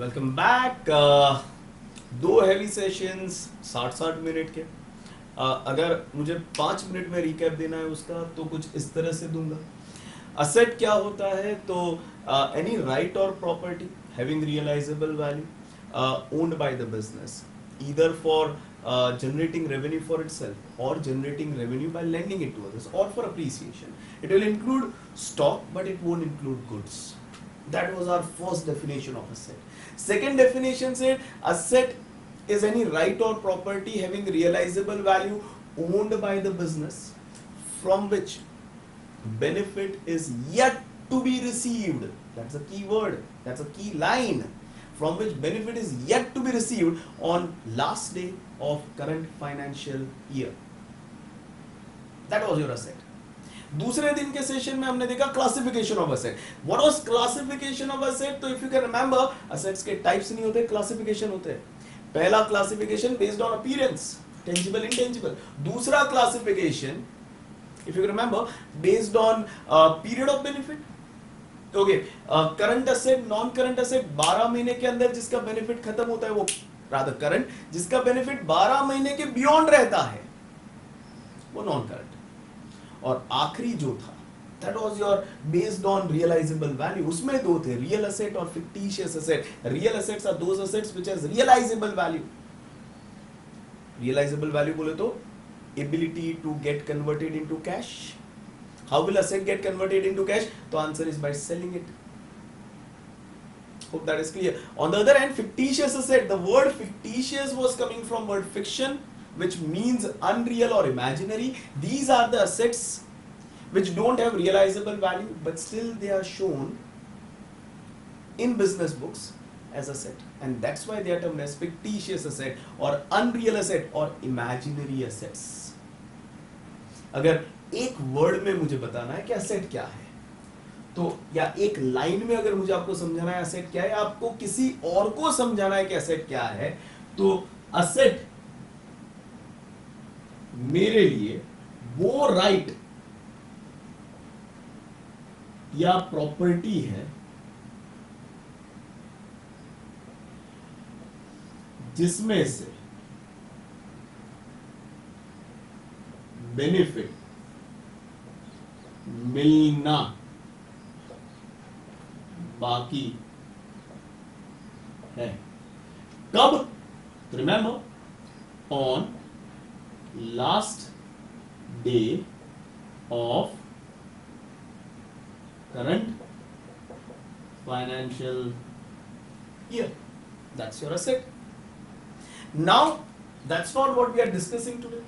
Welcome back. दो heavy sessions 60-60 minute के। अगर मुझे 5 मिनट में रिकैप देना है उसका तो कुछ इस तरह से दूंगा। असेट क्या होता है? तो any right or property having realisable value owned by the business either for generating revenue for itself or generating revenue by lending it to others or for appreciation. It will include stock but it won't include goods. That was our first definition of asset. Second definition said asset is any right or property having realizable value owned by the business from which benefit is yet to be received. That's a key word. That's a key line. From which benefit is yet to be received on last day of current financial year. That was your asset. दूसरे दिन के session में हमने देखा classification of asset. What was classification of asset? तो if you can remember, assets के types नहीं होते, क्लासिफिकेशन होते हैं. पहला classification based on appearance, tangible intangible. दूसरा classification if you remember based on period of benefit. Okay, current asset, non current asset, 12 महीने के अंदर जिसका बेनिफिट खत्म होता है वो रादर करंट, जिसका बेनिफिट 12 महीने के बियॉन्ड रहता है वो नॉन करंट. और आखिरी जो था that was your based on realisable value. उसमें दो थे, रियल असेट और fictitious asset. Real assets are those assets which has realisable value. Realisable value बोले तो ability to get converted into cash. How will asset get converted into cash? The answer is by selling it. Hope that is clear. On the other hand, fictitious asset, the word fictitious was coming from word fiction, which means unreal or imaginary. These are the assets which don't have realizable value, but still they are shown in business books as asset. And that's why they are termed as fictitious asset or unreal asset or imaginary assets. अगर एक word में मुझे बताना है कि asset क्या है, तो या एक लाइन में अगर मुझे आपको समझाना है असेट क्या है, आपको किसी और को समझाना है कि असेट क्या है, तो असेट मेरे लिए वो राइट या प्रॉपर्टी है जिसमें से बेनिफिट मिलना बाकी है. कब? Remember, on last day of current financial year. That's your asset. Now that's not what we are discussing today.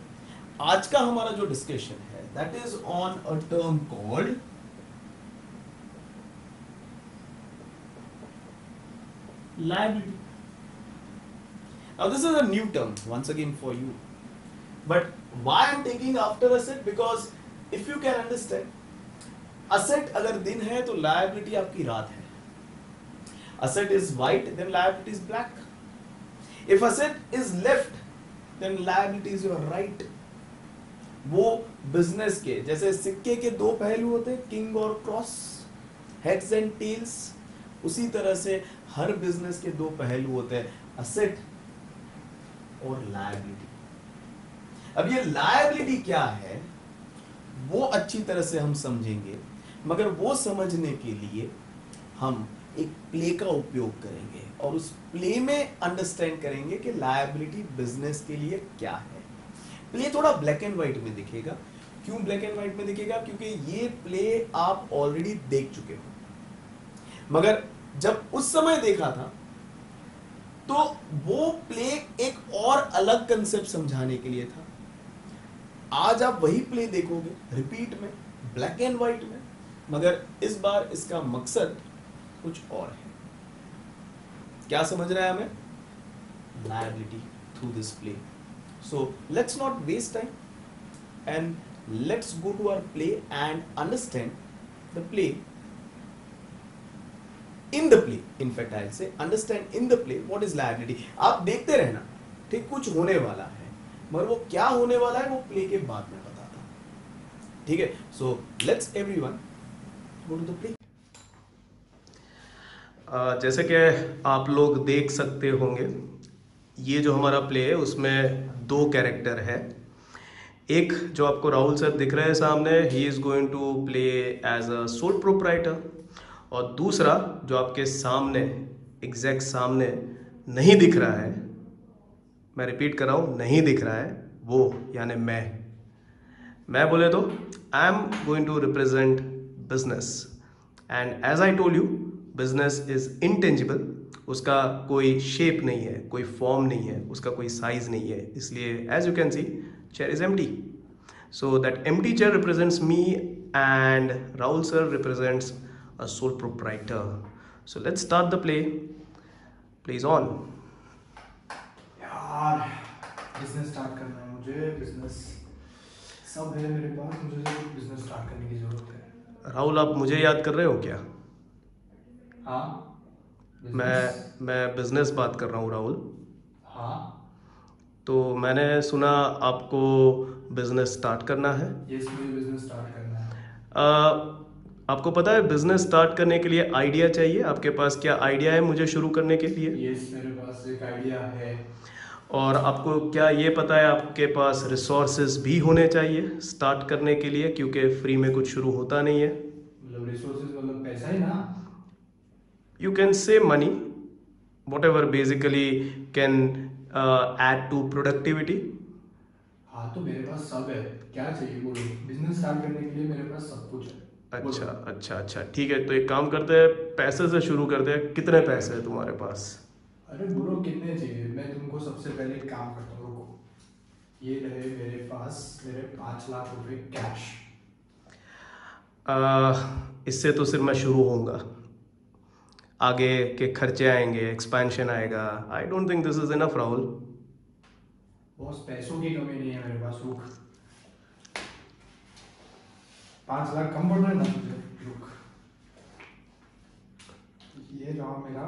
आज का हमारा जो डिस्कशन है that is on a term called liability. Now this is a new term once again for you, but why I'm taking after asset? Because if you can understand, asset अगर दिन है तो liability आपकी रात है. Asset is white, then liability is black. If asset is left, then liability is your right. वो business के जैसे सिक्के के दो पहलू होते हैं, किंग और क्रॉस, हेड्स एंड टेल्स, उसी तरह से हर बिजनेस के दो पहलू होते हैं, असेट और लायबिलिटी. अब ये लायबिलिटी क्या है वो अच्छी तरह से हम समझेंगे, मगर वो समझने के लिए हम एक प्ले का उपयोग करेंगे और उस प्ले में अंडरस्टैंड करेंगे कि लायबिलिटी बिजनेस के लिए क्या है. प्ले थोड़ा ब्लैक एंड व्हाइट में दिखेगा. क्यों ब्लैक एंड व्हाइट में दिखेगा? क्योंकि ये प्ले आप ऑलरेडी देख चुके हो, मगर जब उस समय देखा था तो वो प्ले एक और अलग कंसेप्ट समझाने के लिए था. आज आप वही प्ले देखोगे रिपीट में, ब्लैक एंड व्हाइट में, मगर इस बार इसका मकसद कुछ और है. क्या समझ रहे हैं हमें? Liability through this play. So let's not waste time and let's go to our play and understand the play. In the play, in fact I'll say understand in the play what is liability. आप देखते रहना, ठीक, कुछ होने वाला है, मगर वो क्या होने वाला है वो प्ले के बाद में बताता हूं. ठीक है? So let's everyone go to the play. जैसे कि आप लोग देख सकते होंगे, ये जो हमारा प्ले है उसमें दो कैरेक्टर है। एक जो आपको राहुल सर दिख रहे हैं सामने, he is going to play as a sole proprietor, और दूसरा जो आपके सामने एग्जैक्ट सामने नहीं दिख रहा है, मैं रिपीट कर रहा हूँ, नहीं दिख रहा है, वो यानी मैं बोले तो I am going to represent business, and as I told you business is intangible. उसका कोई शेप नहीं है, कोई फॉर्म नहीं है, उसका कोई साइज नहीं है, इसलिए as you can see chair is empty. So that empty chair represents me and Rahul sir represents a sole proprietor. So let's start the play, please on. यार बिजनेस स्टार्ट करना है मुझे, बिजनेस सब है मेरे पास, मुझे बिजनेस स्टार्ट करने की जरूरत है। राहुल, आप मुझे याद कर रहे हो क्या? हाँ मैं बिजनेस बात कर रहा हूँ राहुल। हाँ तो मैंने सुना आपको बिजनेस स्टार्ट करना है। यस, मुझे बिजनेस स्टार्ट करना है। आपको पता है बिजनेस स्टार्ट करने के लिए आइडिया चाहिए, आपके पास क्या आइडिया है मुझे शुरू करने के लिए? यस, मेरे पास एक आइडिया है। और आपको क्या ये पता है आपके पास रिसोर्सेज भी होने चाहिए स्टार्ट करने के लिए, क्योंकि फ्री में कुछ शुरू होता नहीं है। मतलब रिसोर्सेज मतलब पैसा ही ना? You can say money, whatever basically can add to productivity. हाँ तो मेरे पास सब है, क्या चाहिए बोलो। बिजनेस स्टार्ट करने के लिए मेरे पास सब कुछ है। अच्छा बोलो। अच्छा अच्छा, ठीक है, तो एक काम करते हैं, पैसे से शुरू करते हैं। कितने पैसे हैं तुम्हारे पास? अरे बोलो कितने चाहिए, मैं तुमको सबसे पहले एक काम करता हूँ, रुको। ये रहे मेरे पास, मेरे 5 लाख रुपए कैश। इससे तो सिर्फ मैं शुरू होऊंगा, आगे के खर्चे आएंगे, एक्सपेंशन आएगा। I don't think this is enough Rahul. Boss पैसों की कमी नहीं है मेरे पास, रुक। 5 लाख कम पड़ रहा है ना तुझे? रुक, ये रहा मेरा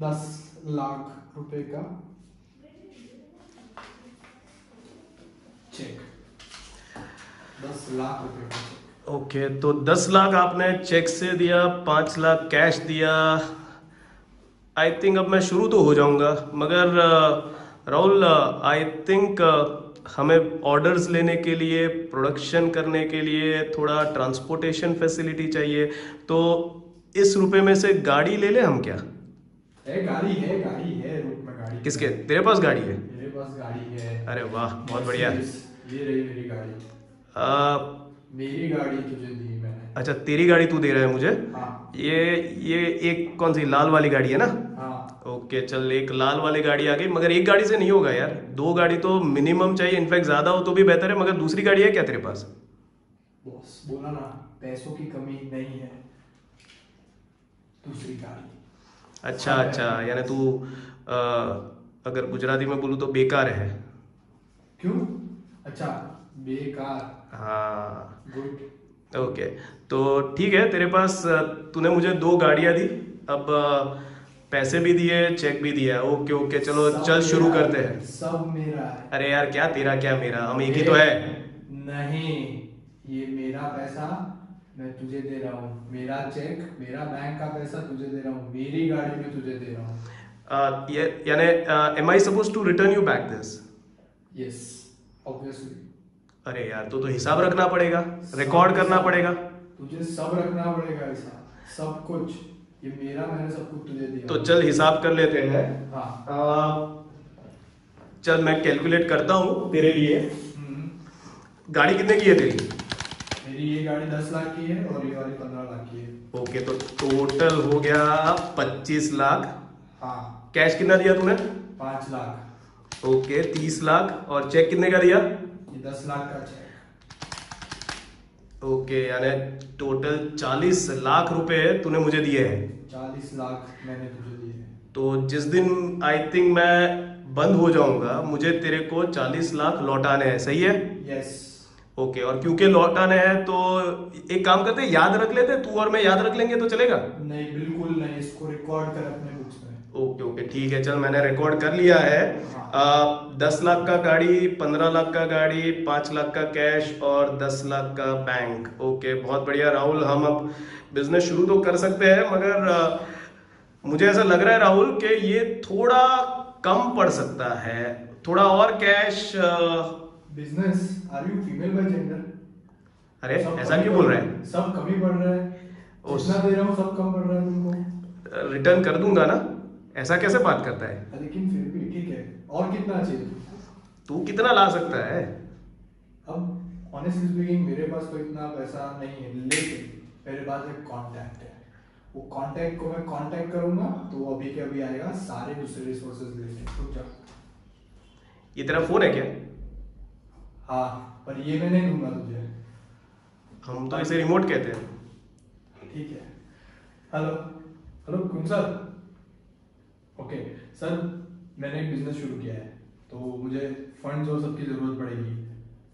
10 लाख रुपए का चेक। 10 लाख रुपए का चेक। ओके, तो 10 लाख आपने चेक से दिया, 5 लाख कैश दिया। आई थिंक अब मैं शुरू तो हो जाऊंगा, मगर राहुल आई थिंक हमें ऑर्डर्स लेने के लिए, प्रोडक्शन करने के लिए थोड़ा ट्रांसपोर्टेशन फैसिलिटी चाहिए। तो इस रुपए में से गाड़ी ले ले हम क्या? गाड़ी है, रुक मैं गाड़ी। किसके? तेरे पास गाड़ी है? मेरे पास गाड़ी है। अरे वाह, बहुत बढ़िया। ये रही मेरी गाड़ी। मेरी गाड़ी तुझे दी मैंने। अच्छा, तेरी गाड़ी तू दे रहा है मुझे? हाँ। ये एक कौन सी लाल वाली गाड़ी है ना? हाँ। ओके चल, एक लाल वाली गाड़ी आ गई, मगर एक गाड़ी से नहीं होगा यार, 2 गाड़ी तो मिनिमम चाहिए। इनफैक्ट ज्यादा हो तो भी बेहतर है, मगर दूसरी गाड़ी है क्या तेरे पास? बॉस बोला ना, पैसों की कमी नहीं है, दूसरी गाड़ी। अच्छा अच्छा, यानी तू अगर गुजराती में बोलूँ तो बेकार है। क्यों? अच्छा, बेकार। हाँ गुड। ओके, तो ठीक है, तेरे पास तूने मुझे 2 गाड़ियां दी, अब पैसे भी दिए, चेक भी दिया। ओके ओके, चलो चल शुरू करते हैं। सब मेरा है। अरे यार, क्या तेरा क्या मेरा, हम एक ही तो है। नहीं, ये मेरा पैसा मैं तुझे दे रहा हूँ, मेरा चेक, मेरा बैंक का पैसा तुझे दे रहा हूँ, मेरी गाड़ी में तुझे दे रहा हूँ। यानी am I suppose to return you back this? Yes, obviously. अरे यार, तो हिसाब रखना पड़ेगा, रिकॉर्ड करना पड़ेगा। तुझे सब रखना पड़ेगा, ऐसा सब कुछ। ये मेरा, मैंने सब कुछ तुझे दिया। तो चल हिसाब कर लेते हैं। हाँ। चल मैं कैलकुलेट करता हूँ तेरे लिए। गाड़ी कितने की है तेरी? मेरी ये गाड़ी 10 लाख की है और ये वाली 15 लाख की है। ओके, तो टोटल हो गया 25 लाख। हाँ। कैश कितना दिया तूने? 5 लाख। ओके, 30 लाख। और चेक कितने का दिया? ये 10 लाख का चेक। ओके, यानी टोटल 40 लाख रुपए तूने मुझे दिए हैं। 40 लाख मैंने तुझे दिए हैं। तो जिस दिन आई थिंक मैं बंद हो जाऊंगा, मुझे तेरे को 40 लाख लौटाने हैं, सही है? यस। ओके, और क्योंकि लौटाने हैं तो एक काम करते हैं, याद रख लेते, तू और मैं याद रख लेंगे तो चलेगा? नहीं, बिल्कुल नहीं, इसको रिकॉर्ड कर अपने बुक्स में। ओके ओके ठीक है, चल मैंने रिकॉर्ड कर लिया है। 10 लाख का गाड़ी, 15 लाख का गाड़ी, 5 लाख का कैश और 10 लाख का बैंक। ओके बहुत बढ़िया राहुल, हम अब बिजनेस शुरू तो कर सकते हैं, मगर मुझे ऐसा लग रहा है राहुल कि ये थोड़ा कम पड़ सकता है, थोड़ा और cash. Business, are you female by gender? अरे ऐसा क्यों बोल रहे हैं? सब कम ही पड़ रहा है, जितना दे रहा हूँ सब कम पड़ रहा है तुमको। रिटर्न कर दूंगा ना, ऐसा कैसे बात करता है? लेकिन फिर भी ठीक है, और कितना चाहिए? तू कितना ला सकता है? अब ऑनेस्टली स्पीकिंग मेरे पास तो इतना पैसा नहीं है, लेकिन मेरे पास एक कांटेक्ट है, वो कांटेक्ट को मैं कांटेक्ट करूंगा तो वो अभी के अभी आएगा, सारे दूसरे रिसोर्सेज लिस्ट। रुक जा, ये तेरा फोन है क्या? हाँ पर ये मैं नहीं दूंगा तुझे। हम तो इसे रिमोट कहते हैं। ठीक है। हेलो हेलो कौन सर? ओके सर, मैंने एक बिजनेस शुरू किया है तो मुझे फंड्स और सबकी ज़रूरत पड़ेगी,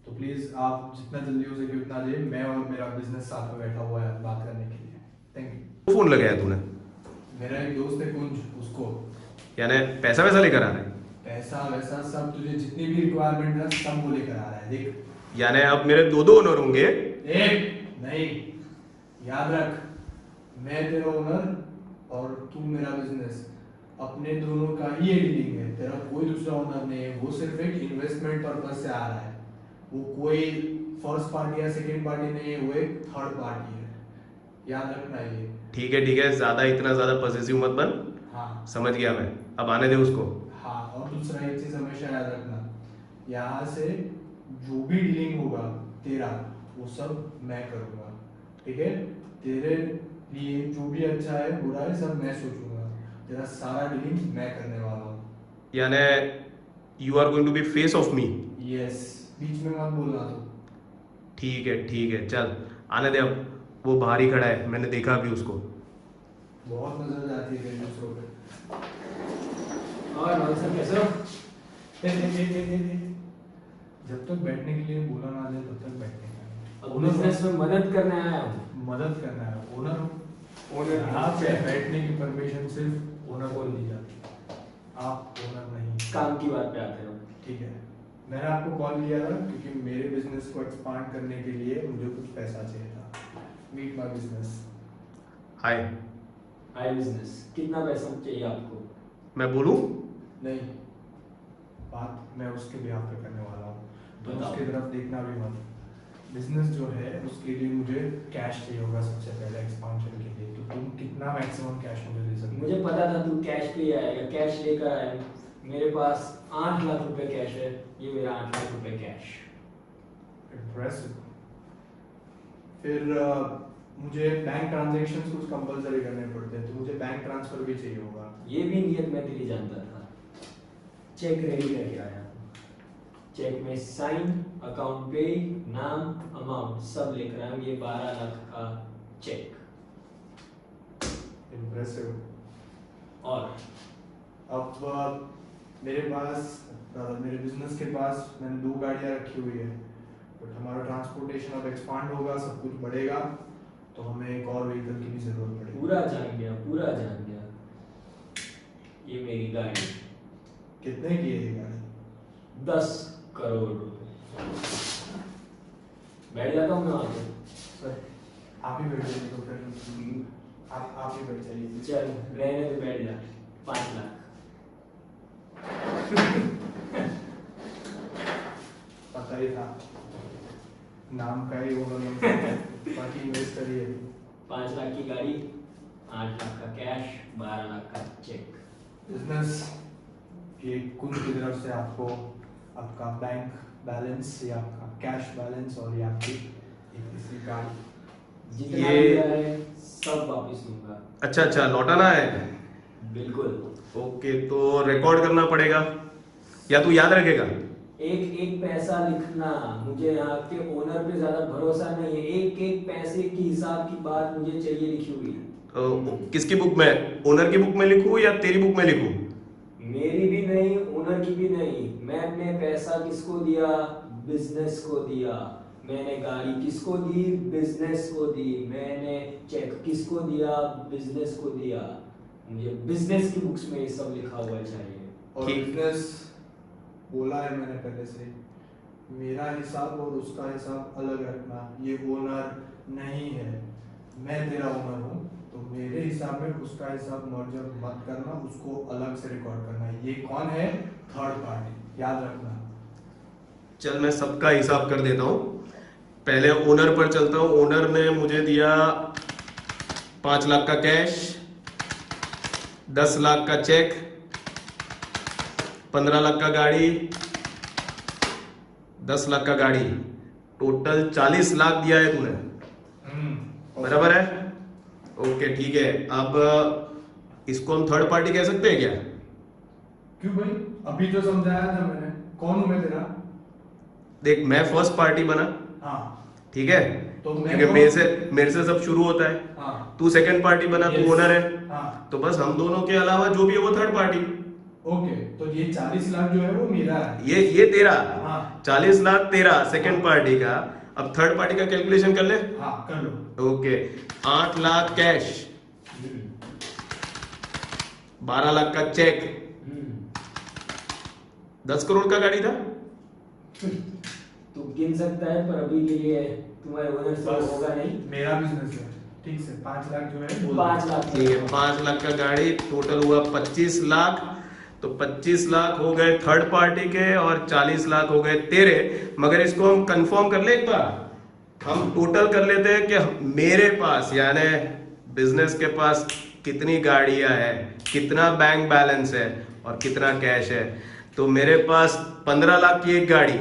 तो प्लीज़ आप जितना जल्दी हो सके उतना दे, मैं और मेरा बिजनेस साथ में बैठा हुआ है बात करने के लिए। Thank you. फोन लगाया तूने? मेरा एक दोस्त है कुंज, उसको। यानी पैसा वैसा लेकर आ रहा है? पैसा वैसा सब, तुझे जितनी भी रिक्वायरमेंट है सब वो लेकर आ रहा है, देख। यानी अब मेरे दो ओनर होंगे? एक नहीं, याद रख, मैं तेरा ओनर और तू मेरा बिजनेस, अपने दोनों का ही ये डीलिंग है, तेरा कोई दूसरा ओनर नहीं है, वो सिर्फ एक इन्वेस्टमेंट पर्पज से आ रहा है, वो कोई फर्स्ट पार्टी या सेकंड पार्टी नहीं है, वो एक थर्ड पार्टी है, याद रखना ये। ठीक है इतना ज्यादा पॉजिटिव मत बन। हाँ समझ गया मैं, अब आने दे उसको। हाँ, और दूसरा एक चीज हमेशा याद रखना, यहाँ से जो भी डीलिंग होगा तेरा, वो सब मैं करूँगा, ठीक है? तेरे लिए जो भी अच्छा है बुरा है सब मैं सोचूंगा, तेरा सारा डीलिंग मैं करने वाला हूँ। यानी you are going to be face of me? Yes, बीच में मत बोलना तो। ठीक है चल आने दे, अब वो बाहर ही खड़ा है, मैंने देखा अभी उसको। बहुत नजर जाती है दूसरों पे। और भाई साहब कैसे हो? जब तक बैठने के लिए बोला ना जाए तब तक बैठने का। अब बिजनेस में मदद करने आया हूँ। मदद करना है, ओनर हूँ। ओनर यहाँ पे बैठने की परमिशन सिर्फ ओनर को दी जाती है, आप ओनर नहीं। काम की बात पे आते हो। ठीक है, मैंने आपको कॉल किया था क्योंकि मेरे बिजनेस को एक्सपांड करने के लिए मुझे कुछ पैसा चाहिए था। Meet my business. Hi. Hi business, कितना पैसा चाहिए आपको? मैं बोलूं? नहीं, बात मैं उसके बिहाफ पे करने वाला हूँ, तो बताओ। उसकी तरफ देखना भी मत। बिजनेस जो है उसके लिए मुझे कैश चाहिए होगा सबसे पहले एक्सपांशन के लिए, तो तुम कितना मैक्सिमम कैश मुझे दे सकते हो? मुझे पता था तू कैश पे आएगा, कैश लेकर आए। मेरे पास 8 लाख रुपए कैश है, ये मेरा 8 लाख रुपए कैश। इम्प्रेसिव। फिर मुझे बैंक ट्रांजैक्शंस कुछ कंपलसरी करने पड़ते हैं, तो मुझे बैंक ट्रांसफर भी चाहिए होगा। ये भी नियत मैं तेरी जानता था। चेक रेडी करके आया हूँ, चेक में साइन, अकाउंट पे, नाम, अमाउंट सब लिख रहा हूँ। ये 12 लाख का चेक। इम्प्रेसिव। और अब मेरे पास मेरे बिजनेस के पास मैंने 2 गाड़ियाँ रखी हुई है, बट हमारा ट्रांसपोर्टेशन अब एक्सपांड होगा, सब कुछ बढ़ेगा, तो हमें एक और व्हीकल की भी जरूरत पड़ेगी। पूरा जान गया, पूरा जान गया। ये मेरी गाड़ी। कितने की है ये गाड़ी? 10 करोड़ रुपए। बैठ जाता हूँ मैं वहाँ पे। सर आप ही बैठ जाइए, तो फिर आप ही बैठ जाइए। चल रहने दे, बैठ जा। 5 लाख। पता ही था, नाम का ही होगा, बाकी इन्वेस्ट करिए। 5 लाख की गाड़ी, 8 लाख का कैश, 12 लाख का चेक। बिजनेस के कुल की तरफ से आपको आपका बैंक बैलेंस या आपका कैश बैलेंस और ये आपकी इसी गाड़ी जितना ये- दिया है सब वापस दूंगा। अच्छा लौटाना है? बिल्कुल। ओके, तो रिकॉर्ड करना पड़ेगा या तू याद रखेगा? एक एक पैसा लिखना, मुझे यहाँ के ओनर पे ज्यादा भरोसा नहीं है। एक एक पैसे की हिसाब की बात मुझे चाहिए लिखी हुई। किसकी बुक में? ओनर की बुक में लिखूं या तेरी बुक में लिखूं? मेरी भी नहीं, ओनर की भी नहीं। मैंने पैसा किसको दिया? बिजनेस को दिया। मैंने गाड़ी किसको दी? बिजनेस को दी। मैंने चेक किसको दिया? बिजनेस को दिया। मुझे बिजनेस की बुक्स में ये सब लिखा हुआ चाहिए। और बिजनेस बोला है मैंने पहले से, मेरा हिसाब और उसका हिसाब अलग रखना। ये ओनर नहीं है, मैं तेरा ओनर हूँ, तो मेरे हिसाब में उसका हिसाब मर्जर मत करना, उसको अलग से रिकॉर्ड करना। ये कौन है? थर्ड पार्टी, याद रखना। चल मैं सबका हिसाब कर देता हूँ। पहले ओनर पर चलता हूँ। ओनर ने मुझे दिया 5 लाख का कैश, 10 लाख का चेक, 15 लाख का गाड़ी, 10 लाख का गाड़ी, टोटल 40 लाख दिया है तूने, बराबर है? ओके ठीक है। अब इसको हम थर्ड पार्टी कह सकते हैं क्या? क्यों भाई? अभी तो समझाया था मैंने, कौन हूं मैं तेरा? देख मैं फर्स्ट पार्टी बना, हाँ ठीक है, तो मैं क्योंकि मेरे से सब शुरू होता है। हाँ तू सेकंड पार्टी बना, तू ओनर है, हाँ तो बस हम दोनों के अलावा जो भी है वो थर्ड पार्टी। ओके, तो ये 40 लाख जो है वो मेरा है। ये तेरा, हाँ 40 लाख तेरा सेकंड पार्टी का। अब थर्ड पार्टी का कैलकुलेशन कर ले। हाँ कर लो। ओके, 8 लाख कैश, 12 लाख का चेक, 10 करोड़ का गाड़ी था। तू गिन सकता है, पर अभी के लिए तुम्हारे ओनर से बस होगा नहीं। मेरा बिजनेस है, ठीक से 5 लाख जो है बोल 5 लाख ठीक है, 5 लाख का गाड़ी, टोटल हुआ 25 लाख। तो 25 लाख हो गए थर्ड पार्टी के और 40 लाख हो गए तेरे। मगर इसको हम कंफर्म कर ले एक बार, हम टोटल कर लेते हैं कि मेरे पास यानी बिजनेस के पास कितनी गाड़ियां हैं, कितना बैंक बैलेंस है और कितना कैश है। तो मेरे पास 15 लाख की एक गाड़ी,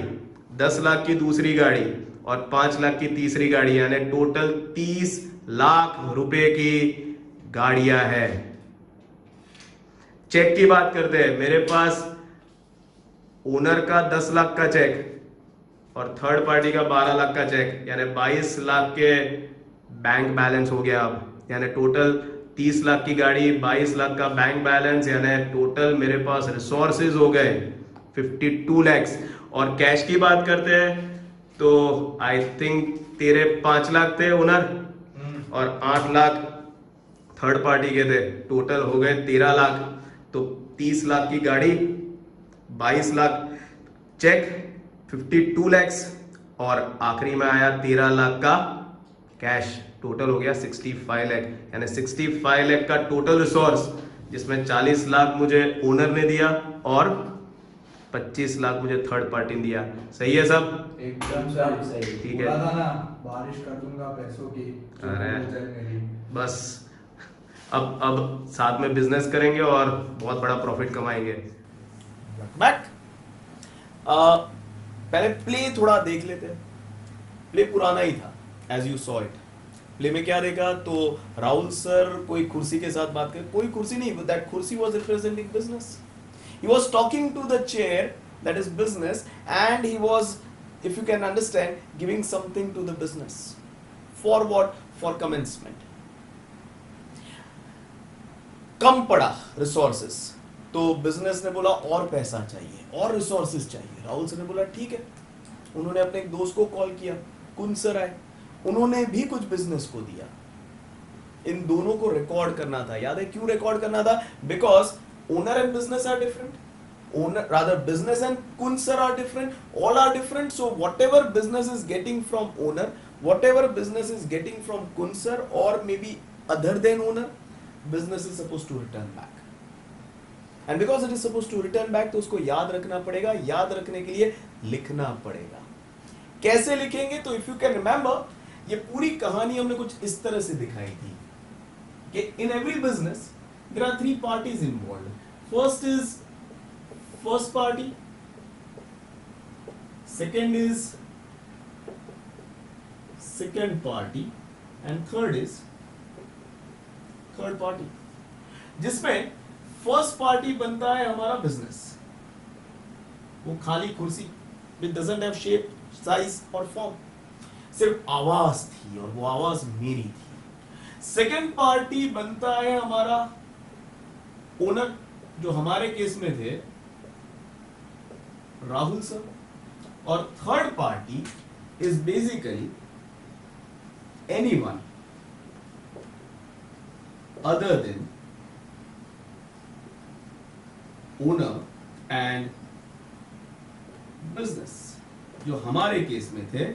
10 लाख की दूसरी गाड़ी और 5 लाख की तीसरी गाड़ी, यानी टोटल 30 लाख रुपए की गाड़ियां हैं। चेक की बात करते हैं। मेरे पास ओनर का 10 लाख का चेक और थर्ड पार्टी का 12 लाख का चेक, यानी 22 लाख के बैंक बैलेंस हो गया। अब यानी टोटल 30 लाख की गाड़ी, 22 लाख का बैंक बैलेंस, यानी टोटल मेरे पास रिसोर्सेज हो गए 52 लैक्स। और कैश की बात करते हैं तो आई थिंक तेरे 5 लाख थे ओनर और 8 लाख थर्ड पार्टी के थे, टोटल हो गए 13 लाख। तो 30 लाख की गाड़ी, 22 लाख चेक, 52 लैक्स और आखिरी में आया 13 लाख का कैश, टोटल हो गया 65 लाख। यानी 65 लाख का टोटल रिसोर्स, जिसमें 40 लाख मुझे ओनर ने दिया और 25 लाख मुझे थर्ड पार्टी ने दिया। सही है सब? एकदम सही। ठीक है। बोला था ना, बारिश कर दूंगा पैसों की। अरे। हो जाए मेरी। बस अब साथ में बिजनेस करेंगे और बहुत बड़ा प्रॉफिट कमाएंगे। बैक पहले प्ले थोड़ा देख लेते हैं। प्ले पुराना ही था, as you saw it. Play में क्या देखा तो राहुल सर कोई कुर्सी के साथ बात कर, कोई कुर्सी नहीं, दैट कुर्सी was representing business. He was talking to the chair, that is business, and he was, if you can understand, giving something to the business. For what? For commencement. कम पड़ा resources, तो business ने बोला और पैसा चाहिए और resources चाहिए। Rahul sir ने बोला ठीक है। उन्होंने अपने एक दोस्त को कॉल किया, कुन सर आए, उन्होंने भी कुछ business को दिया। इन दोनों को रिकॉर्ड करना था। याद है क्यों रिकॉर्ड करना था? Because owner and business are different. Business and Kunsar are different. All are different. So whatever business is getting from owner, whatever business is getting from Kunsar or maybe other than owner, business is supposed to return back. And because it is supposed to return back, तो उसको याद रखना पड़ेगा। याद रखने के लिए लिखना पड़ेगा। कैसे लिखेंगे? तो if you can remember, ये पूरी कहानी हमने कुछ इस तरह से दिखाई थी कि in every business there are 3 parties involved. First is first party, second is second party and third is third party, जिसमें फर्स्ट पार्टी बनता है हमारा बिजनेस। वो खाली कुर्सी, which doesn't have shape, size और फॉर्म, सिर्फ आवाज थी और वो आवाज मेरी थी। सेकेंड पार्टी बनता है हमारा ओनर, जो हमारे केस में थे राहुल सर, और third party is basically anyone other than owner and business, जो हमारे केस में थे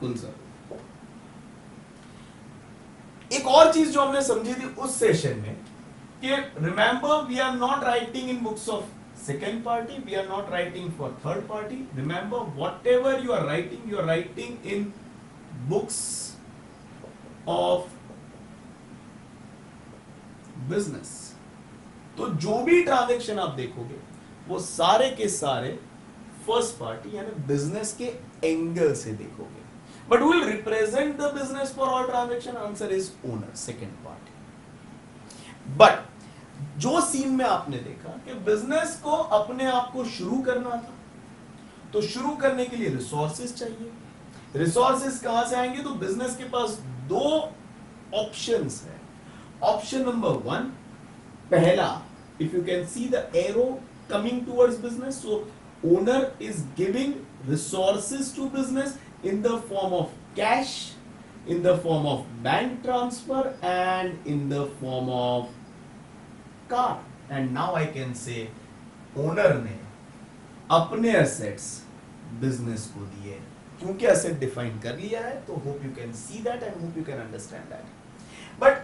कुंसर। एक और चीज जो हमने समझी थी उस सेशन में कि remember we are not writing in books of second party, we are not writing for third party. Remember whatever you are writing in books of business. तो जो भी ट्रांजैक्शन आप देखोगे वो सारे के सारे फर्स्ट पार्टी यानी बिजनेस के एंगल से देखोगे। But will represent the business for all transaction, answer is owner, second party. But जो सीन में आपने देखा कि बिजनेस को अपने आप को शुरू करना था, तो शुरू करने के लिए रिसोर्सेज चाहिए। रिसोर्सेज कहां से आएंगे? तो बिजनेस के पास दो ऑप्शंस है। ऑप्शन नंबर 1, पहला, if you can see the arrow coming towards business, so owner is giving resources to business in the form of cash, in the form of bank transfer and in the form of car. And now I can say owner ने अपने assets business को दिए, क्योंकि asset define कर लिया है। तो hope you can see that and hope you can understand that। but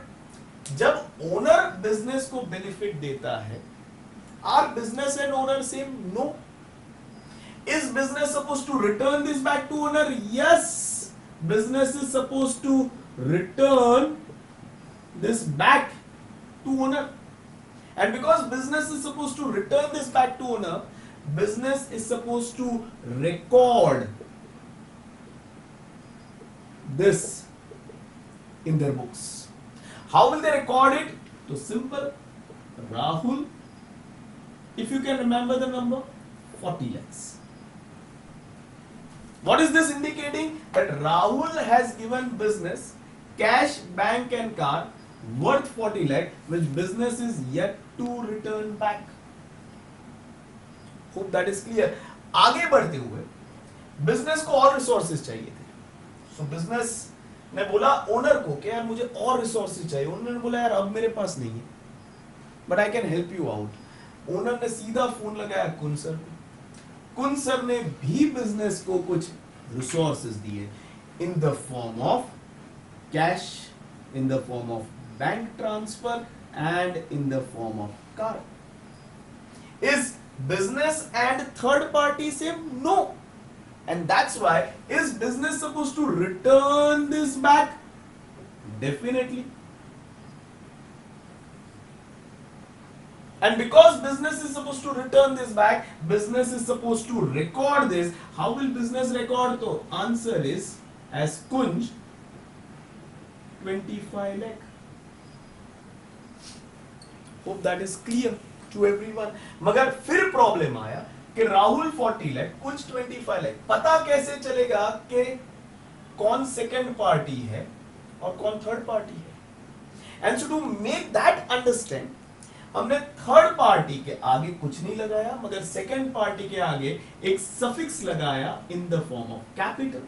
जब owner business को benefit देता है, are business and owner same? No. Is business supposed to return this back to owner? Yes. Business is supposed to return this back to owner. And because business is supposed to return this back to owner, business is supposed to record this in their books. How will they record it? So simple. Rahul, if you can remember the number, 40 lakhs. What is this indicating? That Rahul has given business cash, bank and car worth 40 lakh, which business is yet to return back. Hope that is clear. आगे बढ़ते हुए business को और resources चाहिए थे। सो business ने बोला owner को कि यार मुझे और रिसोर्सेज चाहिए। ओनर ने बोला यार अब मेरे पास नहीं है, but I can help you out. Owner ने सीधा फोन लगाया कुन सर को। कुन सर ने भी बिजनेस को कुछ रिसोर्सेज दिए in the form of cash, in the form of bank transfer and in the form of car. Is business and third party same? No. And that's why is business supposed to return this back? Definitely. And because business is supposed to return this back, business is supposed to record this. How will business record? So answer is as Kunj 25 lakh. Hope that is clear to everyone. मगर फिर problem आया कि राहुल 40 लाख, कुंज 25 लाख। पता कैसे चलेगा कि कौन second party है और कौन थर्ड पार्टी है? And so to make that understand, हमने थर्ड पार्टी के आगे कुछ नहीं लगाया, मगर सेकंड पार्टी के आगे एक सफिक्स लगाया इन the form of capital,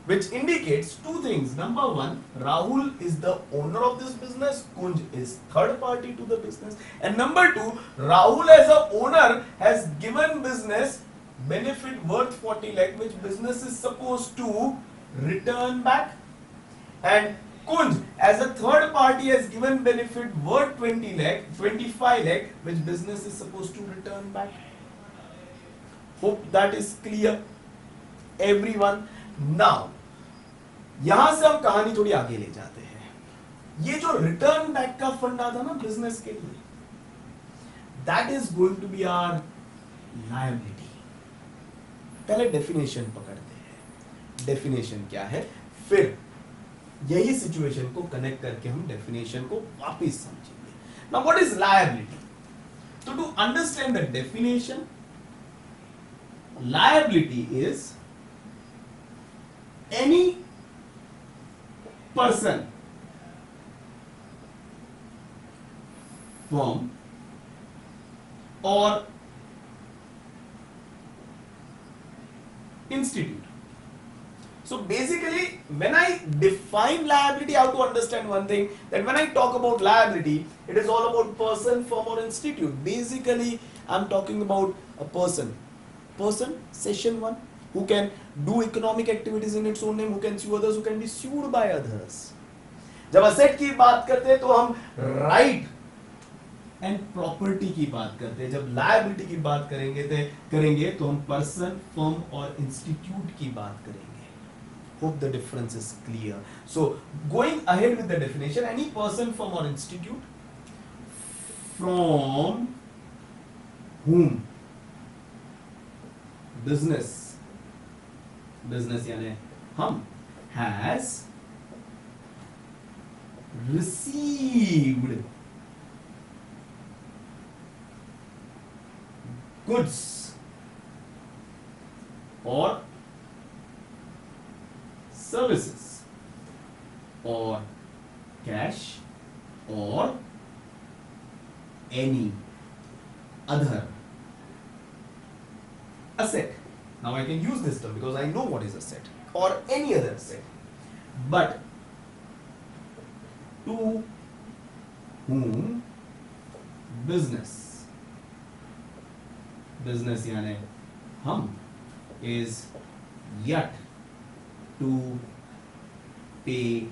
which indicates two things. Number one, Rahul is the owner of this business, Kunj is third party to the business. And number two, Rahul as a owner has given business benefit worth 40 lakh, which business is supposed to return back. And Kunj as a third party has given benefit worth 20 lakh, 25 lakh, which business is supposed to return back. Hope that is clear, everyone. Now, यहां से हम कहानी थोड़ी आगे ले जाते हैं। ये जो रिटर्न बैक का फंडा था ना बिजनेस के लिए, that is going to be our liability. पहले डेफिनेशन पकड़ते हैं। डेफिनेशन क्या है, फिर यही सिचुएशन को कनेक्ट करके हम डेफिनेशन को वापस समझेंगे। Now what is liability? तो to understand the definition, liability is any person, firm or institute So basically, when I define liability, I have to understand one thing, that when I talk about liability, it is all about person, firm or institute. Basically, I'm talking about a person. Person, session 1, who can do economic activities in its own name, who can sue others, who can be sued by others. जब asset की बात करते हैं तो हम right and property की बात करते हैं. जब लायबिलिटी की बात करेंगे तो हम पर्सन, फर्म और इंस्टीट्यूट की बात करेंगे. Hope the difference is clear. So going ahead with the definition, any person, firm or institute from whom business यानी हम has received goods or services or cash or any other asset. Now I can use this term because I know what is asset, or any other asset. But to whom business यानी हम is yet to pay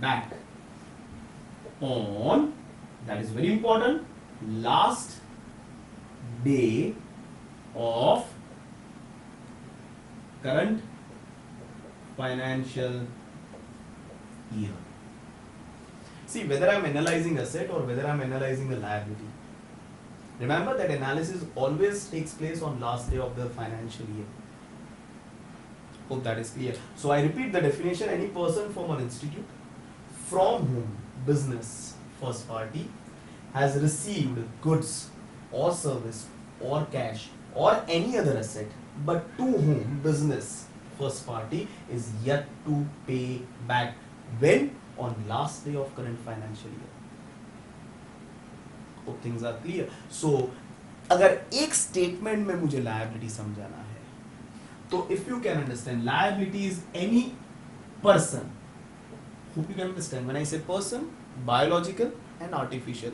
back on, that is very important, last day of current financial year. See, whether I'm analyzing asset or whether I'm analyzing a liability, remember that analysis always takes place on last day of the financial year. Hope that is clear. So I repeat the definition: any person, firm or institute from whom business, first party, has received goods or service or cash or any other asset, but to whom business, first party, is yet to pay back. When? On last day of current financial year. Hope things are clear. So अगर एक statement में मुझे liability समझाना है, तो if you can understand, liability is any person. Hope you can understand. When I say person, biological and artificial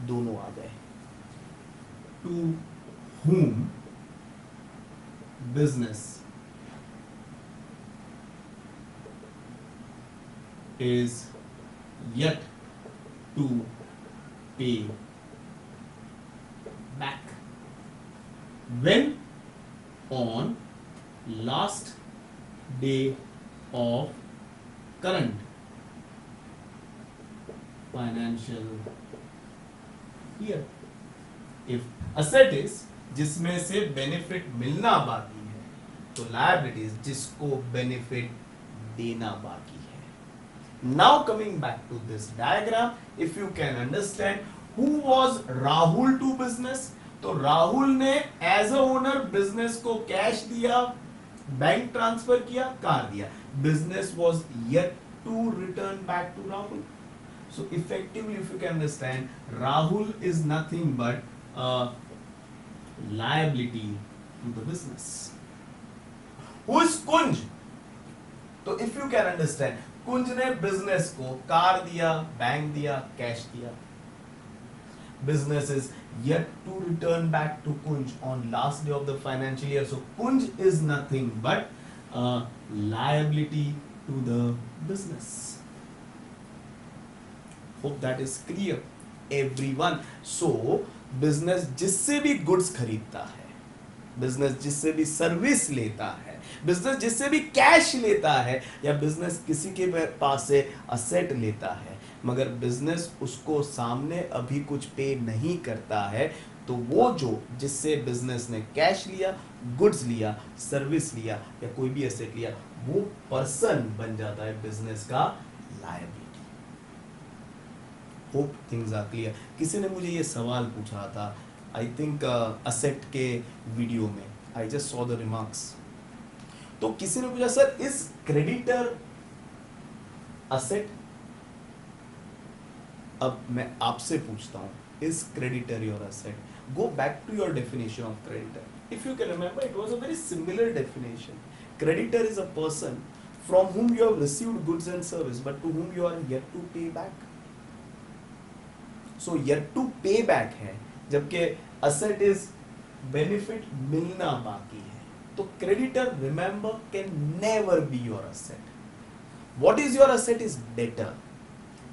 दोनों आ जाए. To whom business is yet to pay back. When? On last day of current financial year. If asset is जिसमें से benefit मिलना बाकी है, तो liabilities जिसको benefit देना बाकी है. Now coming back to this diagram, if you can understand, who was Rahul to business? तो राहुल ने एज अ ओनर बिजनेस को कैश दिया, बैंक ट्रांसफर किया, कार दिया. Business was yet to return back to Rahul. So effectively, if you can understand, Rahul is nothing but liability to the business. Who is Kunj? तो if you can understand, कुंज ने business को car दिया, bank दिया, cash दिया. Business is yet to return back to Kunj on last day of the financial year. So Kunj is nothing but liability to the business. Hope that is clear, everyone. So business जिससे भी goods खरीदता है, business जिससे भी service लेता है, business जिससे भी कैश लेता है, या बिजनेस किसी के पास से असेट लेता है, मगर बिजनेस उसको सामने अभी कुछ पे नहीं करता है, तो वो जो जिससे बिजनेस ने कैश लिया, गुड्स लिया, सर्विस लिया या कोई भी एसेट लिया, वो पर्सन बन जाता है बिजनेस का liability. Hope things are clear. किसी ने मुझे ये सवाल पूछा था, आई थिंक असेट के वीडियो में, I just saw the remarks. तो किसी ने पूछा, सर इस क्रेडिटर असेट? अब मैं आपसे पूछता हूं, is creditor your asset? Go back to your definition of creditor. If you can remember, it was a very similar definition. creditor is a person from whom you have received goods and service but to whom you are yet to pay back. So yet to pay back है, जबकि asset is benefit मिलना बाकी है. तो creditor remember can never be your asset. What is your asset is debtor,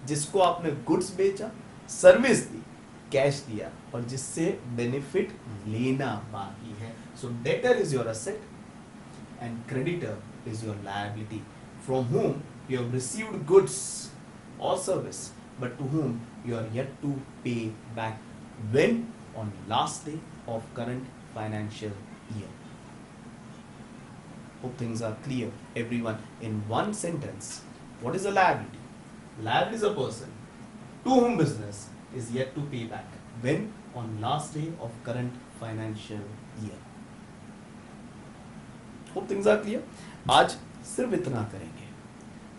जिसको आपने goods बेचा, service दी, cash दिया और जिससे benefit लेना बाकी है. So debtor is your asset and creditor is your liability, from whom you have received goods or service but to whom you are yet to pay back. When? On last day of current financial year. Hope things are clear, everyone. In one sentence, what is a liability? Liability is a person to whom business is yet to pay back. When? On last day of current financial year. Hope things are clear. आज सिर्फ इतना करेंगे,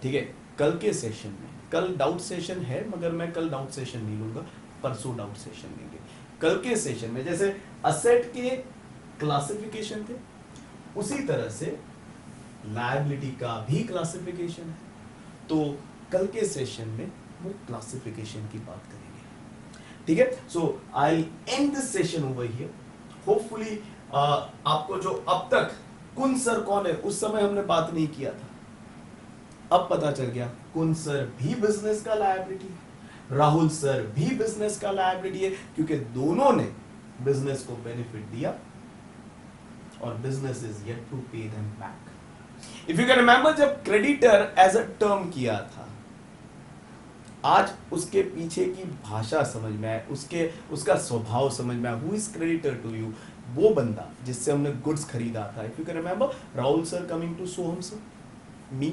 ठीक है. कल के session में, कल डाउट सेशन है मगर मैं कल डाउट सेशन नहीं लूंगा, परसों डाउट सेशन लेंगे. कल के सेशन में जैसे असेट के क्लासिफिकेशन थे उसी तरह से लायबिलिटी का भी क्लासिफिकेशन है. तो कल के सेशन में वो क्लासिफिकेशन की बात करेंगे, ठीक है. So I end this session over here. Hopefully आपको जो अब तक कुन सर कौन है उस समय हमने बात नहीं किया था, अब पता चल गया. कुन सर भी बिजनेस का लायबिलिटी है, राहुल सर भी बिजनेस का लायबिलिटी है, क्योंकि दोनों ने बिजनेस को बेनिफिट दिया और business is yet to pay them back. If you can remember, जब क्रेडिटर एज अ टर्म किया था, आज उसके पीछे की भाषा समझ में आए, उसका स्वभाव समझ में आए. Who is creditor to you? वो बंदा जिससे हमने गुड्स खरीदा था. If you can remember, Rahul sir coming to Soham sir, me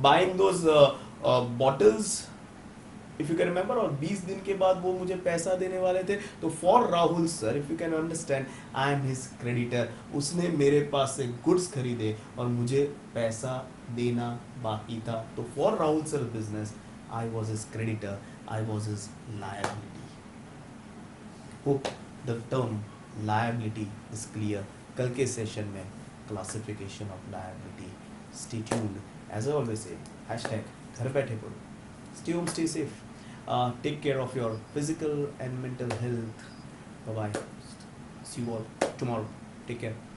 buying those bottles, if you can remember, और 20 दिन के बाद वो मुझे पैसा देने वाले थे. तो for Rahul sir, if you can understand, I am his creditor. उसने मेरे पास से गुड्स खरीदे और मुझे पैसा देना बाकी था. तो for Rahul sir business, I was his creditor, I was his liability. Hope the term liability is clear. कल के सेशन में classification of liability. Stay tuned. As I always say, hashtag घर बैठे पढ़ो. Stay home, stay safe. Take care of your physical and mental health. Bye bye. See you all tomorrow. Take care.